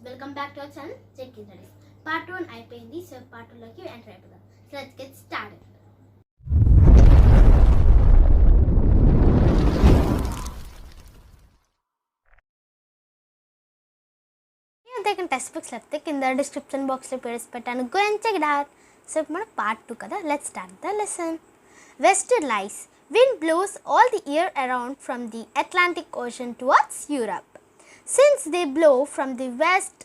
Welcome back to our channel, Jessy. Part 1 అయిపోయింది. So part 2 లోకి enter అయిపోదాం. So let's get started. దగ్గర text books లేకపోతే కింద డిస్క్రిప్షన్ బాక్స్లో పేర్స్ పెట్టాను. Go and check it out. So మన పార్ట్ 2 కదా. Let's start the lesson. Western lies. Wind blows all the year around from the Atlantic Ocean towards Europe. Since they blow from the west,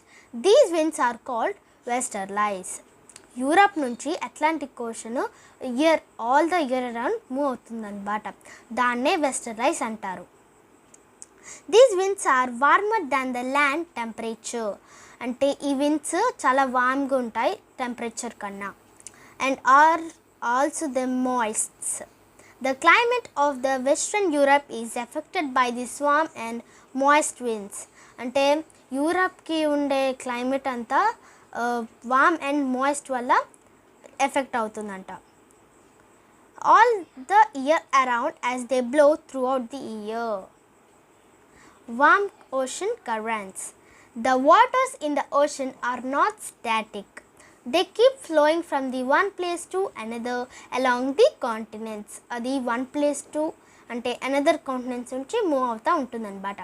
these winds are called westerlies. Europe నుంచి Atlantic Ocean all the year around move అవుతుందన్నమాట. దాన్నే westerlies అంటారు. These winds are warmer than the land temperature. అంటే ఈ winds చాలా వార్మ్గా ఉంటాయి temperature కన్నా. And are also the moists. The climate of the Western Europe is affected by the warm and moist winds. అంటే యూరప్కి ఉండే క్లైమేట్ అంతా వామ్ అండ్ మాయిస్ట్ వల్ల ఎఫెక్ట్ అవుతుందంట. All the year around as they blow through out the year. Warm ocean currents. The waters in the ocean are not static. They keep flowing from the one place to another along the continents. అది one place to అంటే another continents నుంచి move అవుతూ ఉంటుందన్నమాట.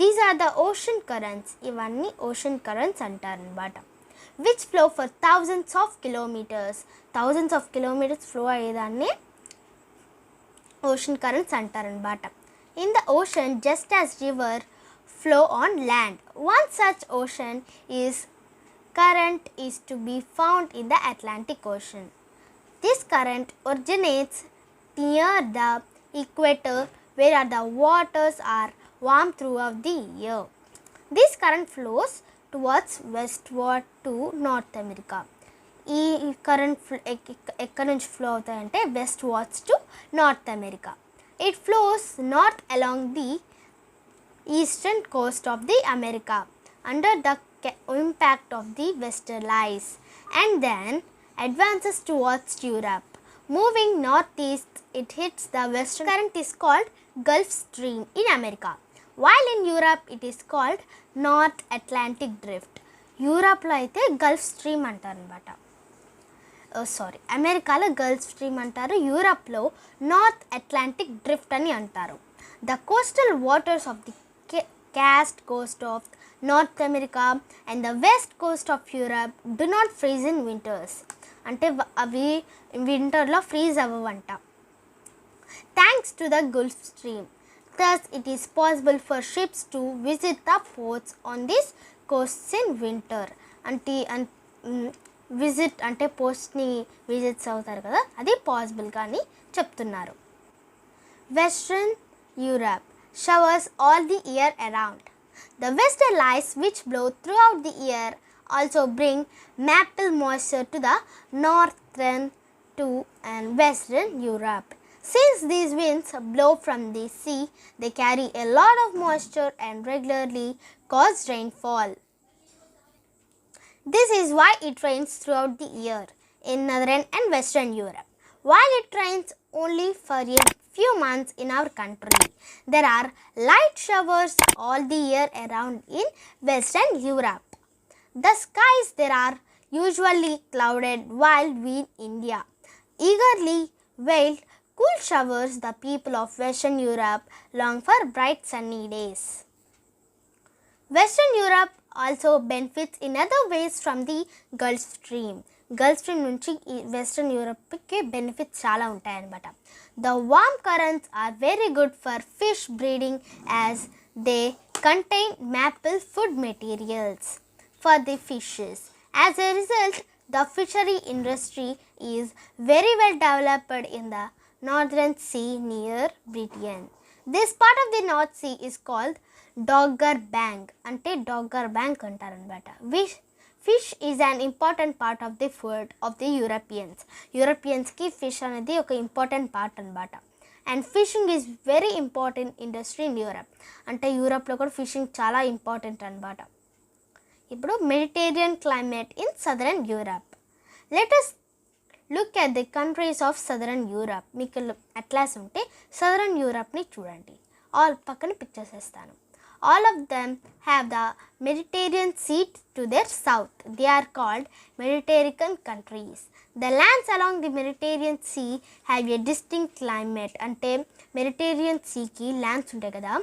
These are the ocean currents. ఇవన్నీ ocean currents అంటారనమాట. Which flow for thousands of kilometers. Thousands of kilometers flow అయ్యేదాన్ని ocean currents అంటారనమాట. In the ocean, just as river flow on land, one such ocean current is to be found in the Atlantic Ocean. This current originates near the equator where the waters are warm throughout the year. This current flows towards westward to North America. ఈ current ఎక్కడి నుంచి flow అవుతాయంటే westwards to North America. It flows north along the eastern coast of the America under the impact of the westerlies and then advances towards Europe. Moving northeast, it hits the western current is called Gulf Stream in America, while in Europe it is called North Atlantic Drift. యూరప్లో అయితే Gulf stream అంటారనమాట. అమెరికాలో Gulf stream అంటారు, యూరప్లో north Atlantic drift అని అంటారు. The coastal waters of the cast coast of North America and the west coast of Europe do not freeze in winters. అంటే అవి వింటర్లో freeze అవ్వవంట. Thanks to the Gulf Stream, thus it is possible for ships to visit the ports on this coasts in winter. అంటే visit అంటే పోస్ట్ని visits అవుతారు కదా, అది possible కానీ చెప్తున్నారు. Western Europe showers all the year around. The westerlies which blow throughout the year also bring maple moisture to the northern to and western Europe. Since these winds blow from the sea, they carry a lot of moisture and regularly cause rainfall. This is why it rains throughout the year in northern and western Europe, while it rains only for a few months in our country. There are light showers all the year around in western Europe. The skies there are usually clouded, while we in India eagerly wait cool showers. The people of western Europe long for bright sunny days. Western Europe also benefits in other ways from the Gulf Stream. Gulf Stream నుంచి ఈ western యూరప్కి benefits చాలా ఉంటాయన్నమాట. The warm currents are very good for fish breeding as they contain maple food materials for the fishes. As a result, the fishery industry is very well developed in the Northern Sea near Britain. This part of the North Sea is called Dogger Bank. అంటే Dogger Bank అంటారనమాట. Fish is an important part of the food of the యూరోపియన్స్కి fish అనేది ఒక important part అనమాట. And fishing is very important industry in Europe. అంటే యూరప్లో కూడా fishing చాలా ఇంపార్టెంట్ అనమాట. ఇప్పుడు Mediterranean climate in southern Europe. Let us look at the countries of southern Europe. మీకు అట్లాస్ ఉంటే సదరన్ యూరప్ని చూడండి. ఆల్ పక్కన పిక్చర్స్ వేస్తాను. All of them have the Mediterranean Sea to their south. They are called Mediterranean countries. The lands along the Mediterranean Sea have a distinct climate. అంటే Mediterranean సీకి lands ఉంటాయి కదా,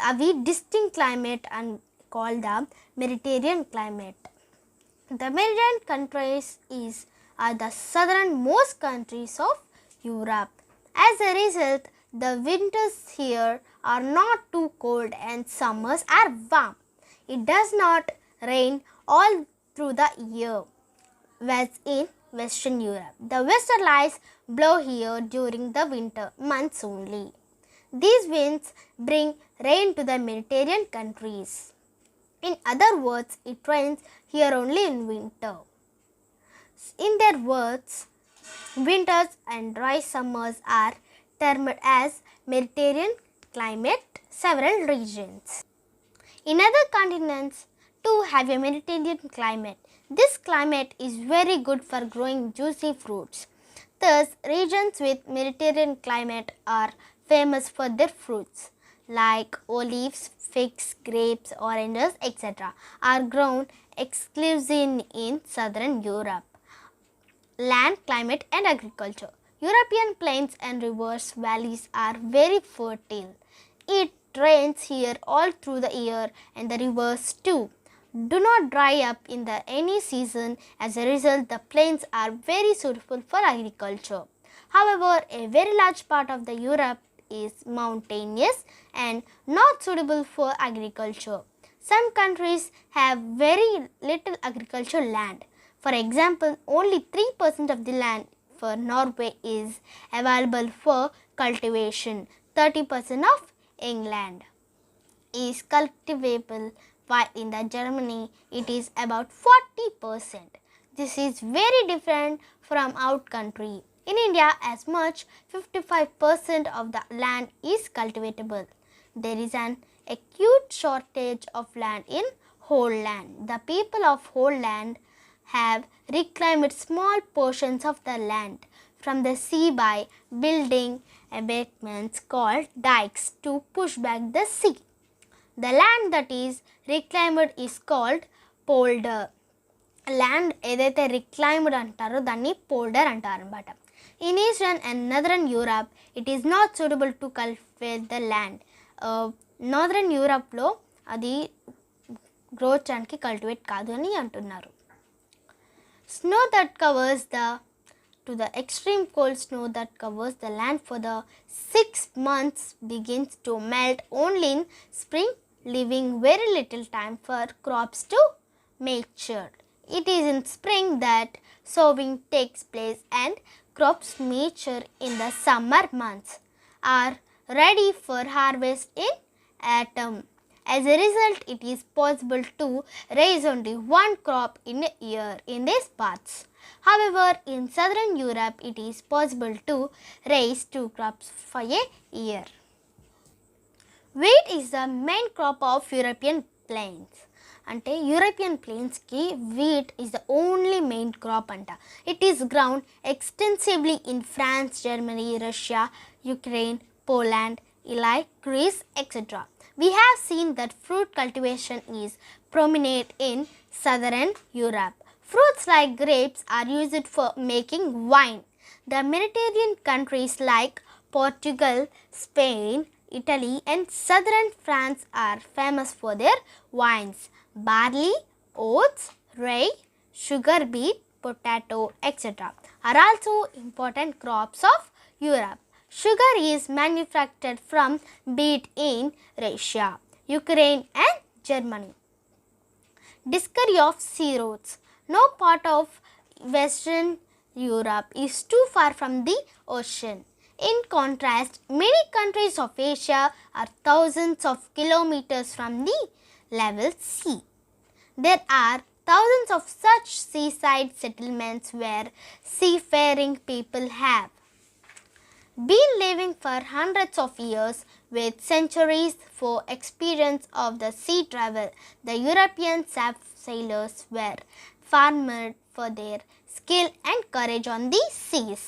అవి distinct climate and called the Mediterranean climate. The Mediterranean countries are the southernmost countries of Europe. As a result, the winters here are not too cold and summers are warm. It does not rain all through the year, whereas in Western Europe, the westerlies blow here during the winter months only. These winds bring rain to the Mediterranean countries. In other words, it rains here only in winter. In their words, winters and dry summers are termed as Mediterranean climate. Several regions in other continents too have a Mediterranean climate. This climate is very good for growing juicy fruits. Thus, regions with Mediterranean climate are famous for their fruits like olives, figs, grapes, oranges, etc. are grown exclusively in southern Europe. Land, climate and agriculture. European plains and rivers valleys are very fertile. It rains here all through the year and the rivers too do not dry up in any season. As a result, the plains are very suitable for agriculture. However, a very large part of the Europe is mountainous and not suitable for agriculture. Some countries have very little agricultural land. For example, only 3% of the land for Norway is available for cultivation. 30% of England is cultivable, while in the Germany it is about 40%. This is very different from out country. In India, as much 55% of the land is cultivatable. There is an acute shortage of land in whole land. The people of whole land have reclaimed small portions of the land from the sea by building embankments called dikes to push back the sea. The land that is reclaimed is called polder. Land ఏదైతే రిక్లైమ్డ్ అంటారో దాన్ని పోల్డర్ అంటారు అన్నమాట. In Eastern and Northern Europe, it is not suitable to cultivate the land. Northern యూరప్లో అది grow చేయడానికి cultivate కాదు అని అంటున్నారు. Snow that covers the extreme cold snow that covers the land for the 6 months begins to melt only in spring, leaving very little time for crops to mature. It is in spring that sowing takes place and crops mature in the summer months are ready for harvest in autumn. As a result, it is possible to raise only one crop in a year in these parts. However, in southern Europe, it is possible to raise 2 crops for a year. Wheat is the main crop of European plains. అంటే European ప్లేన్స్కి wheat is the only main crop అంట. It is ground extensively in France, Germany, Russia, Ukraine, Poland, Italy, Greece, etc. We have seen that fruit cultivation is prominent in southern Europe. Fruits like grapes are used for making wine. The Mediterranean countries like Portugal, Spain, Italy and southern France are famous for their wines. Barley, oats, rye, sugar beet, potato, etc. are also important crops of Europe. Sugar is manufactured from beet in Russia, Ukraine and Germany. Discovery of sea roads. No part of Western Europe is too far from the ocean. In contrast, many countries of Asia are thousands of kilometers from the level sea. There are thousands of such seaside settlements where seafaring people have been living for hundreds of years. With centuries for experience of the sea travel, the European sailors were famed for their skill and courage on the seas.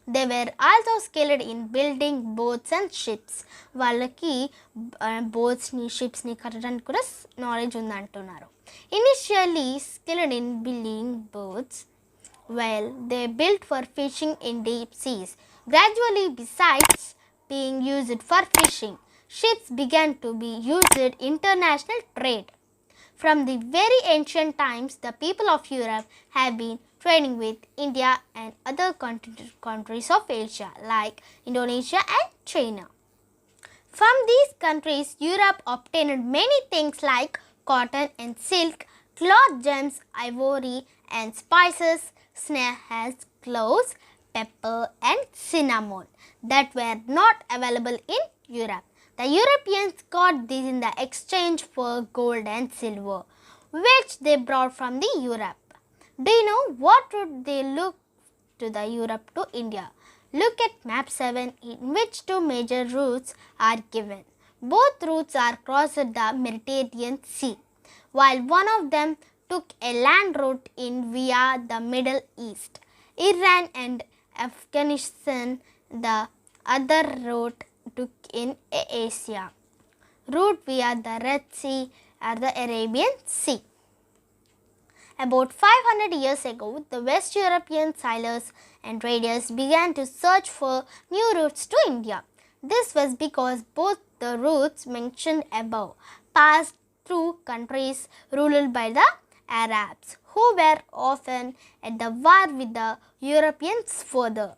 They were also skilled in building boats and ships. వాళ్ళకి బోట్స్ని షిప్స్ని కట్టడానికి కూడా knowledge ఉందంటున్నారు. Initially skilled in building boats, well, they built for fishing in deep seas. Gradually, besides being used for fishing, ships began to be used in international trade. From the very ancient times, the people of Europe have been trading with India and other countries of Asia like Indonesia and China. From these countries, Europe obtained many things like cotton and silk, cloth, gems, ivory and spices, snails, cloves, pepper and cinnamon that were not available in Europe. The Europeans got these in the exchange for gold and silver, which they brought from the Europe. Do you know what route they look to the Europe to India? Look at map 7, in which two major routes are given. Both routes are crossed the Mediterranean Sea, while one of them took a land route in via the Middle East, Iran and Afghanistan. The other route took in Asia, route via the Red Sea or the Arabian Sea. About 500 years ago, the West European sailors and traders began to search for new routes to India. This was because both the routes mentioned above passed through countries ruled by the Arabs, who were often at the war with the Europeans further.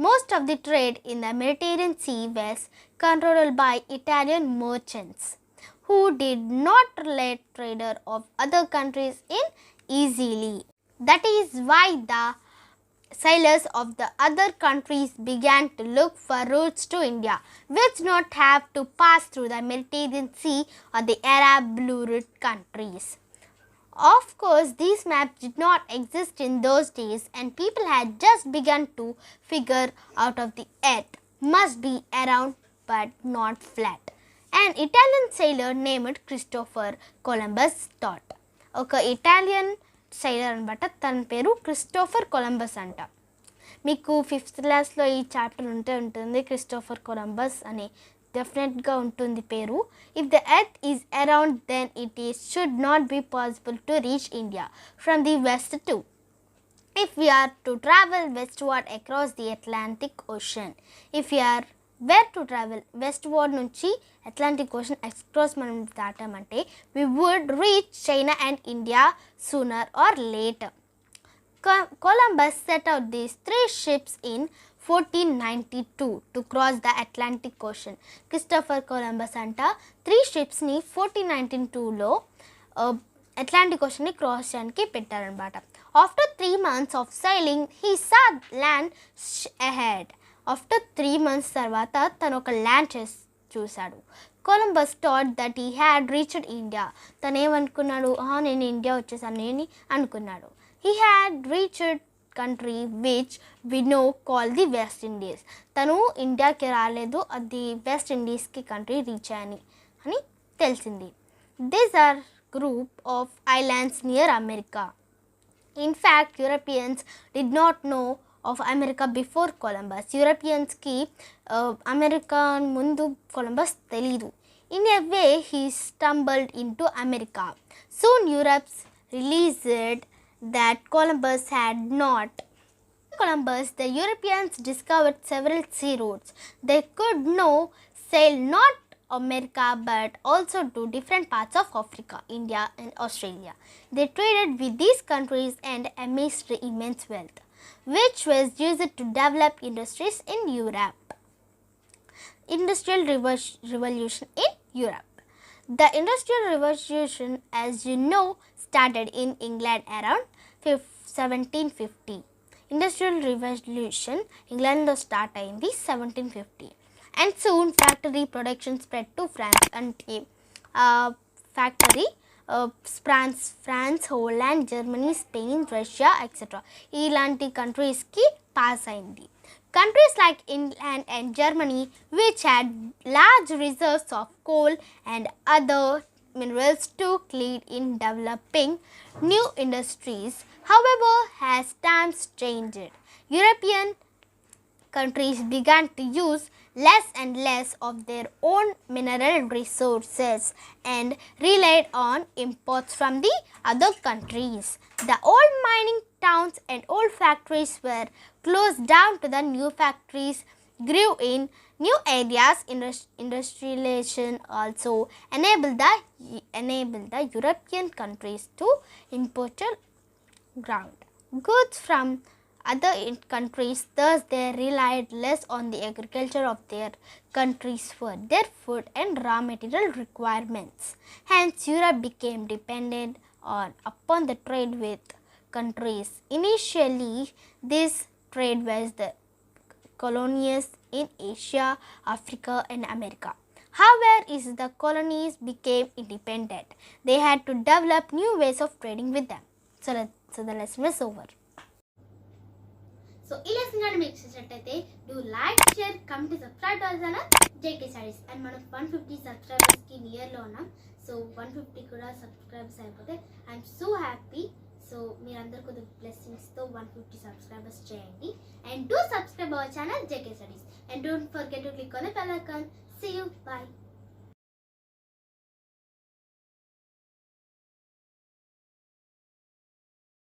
Most of the trade in the Mediterranean Sea was controlled by Italian merchants, who did not let traders of other countries in easily. That is why the sailors of the other countries began to look for routes to India which not have to pass through the Mediterranean Sea or the Arab Blue Route countries. Of course, these maps did not exist in those days and people had just begun to figure out of the earth must be around but not flat. An Italian sailor named Christopher Columbus thought. ఒక Italian sailor అనమాట, తన పేరు Christopher Columbus అంట. మీకు 5th క్లాస్లో ఈ chapter ఉంటుంది Christopher Columbus అని, డెఫినెట్గా ఉంటుంది పేరు. If the earth is around then it should not be possible to reach India from the west too. If we are to travel westward across the Atlantic Ocean, if we are where to travel westward నుంచి Atlantic ocean ఎక్స్క్రాస్ మనం దాటామంటే we would reach China and India sooner or later. Columbus set out these 3 ships in 1492 to cross the Atlantic Ocean. Christopher Columbus అంట 3 షిప్స్ని 1492లో Atlantic ఓషన్ని cross చేయడానికి పెట్టారనమాట. After 3 months of sailing, he saw land ahead. After 3 months తర్వాత తను ఒక land చూశాడు. Columbus thought that he had reached India. తను ఏమనుకున్నాడు, నేను ఇండియా వచ్చేసాను అని అనుకున్నాడు. He had reached country which we know call the West Indies. తను ఇండియాకి రాలేదు, అది వెస్ట్ ఇండీస్కి కంట్రీ రీచ్ అని తెలిసింది. These are group of islands near America. In fact, Europeans did not know of America before Columbus. Europeans ki America mundu Columbus telidu. In a way, he stumbled into America. Soon Europe realized that Columbus had not. Columbus, the Europeans discovered several sea routes. They could now sail not America but also to different parts of Africa, India and Australia. They traded with these countries and amassed immense wealth, which was used to develop industries in Europe. Industrial Revolution in Europe. The Industrial Revolution, as you know, started in England around 1750. Industrial Revolution England lo start ayindi 1750. And soon factory production spread to France అంటే factory France, Holland, Germany, Spain, Russia etcetera ఇలాంటి కంట్రీస్కి pass అయింది. Countries like England and Germany, which had large reserves of coal and other minerals, took lead in developing new industries. However, as times changed, European countries began to use less and less of their own mineral resources and relied on imports from the other countries. The old mining towns and old factories were closed down to the new factories grew in new areas. Industrialization also enabled the European countries to import ground goods from other countries. Thus they relied less on the agriculture of their countries for their food and raw material requirements. Hence Europe became dependent upon the trade with countries. Initially this trade was the colonies in Asia, Africa and America. However, as the colonies became independent, they had to develop new ways of trading with them. So the lesson is over. So ఈ lesson గాని మీకు నచ్చినట్లయితే do like, share, comment, subscribe to our channel JK Studies. And మనం 150 subscribers కి near లో ఉన్నాం. So 150 కూడా subscribers అయిపోతే ఐఎమ్ సో హ్యాపీ. సో మీరందరూ కొద్ది బ్లెస్సింగ్స్ తో 150 సబ్స్క్రైబర్స్ చేయండి. And do subscribe our channel JK Studies. And don't forget to click on the bell icon. See you. Bye.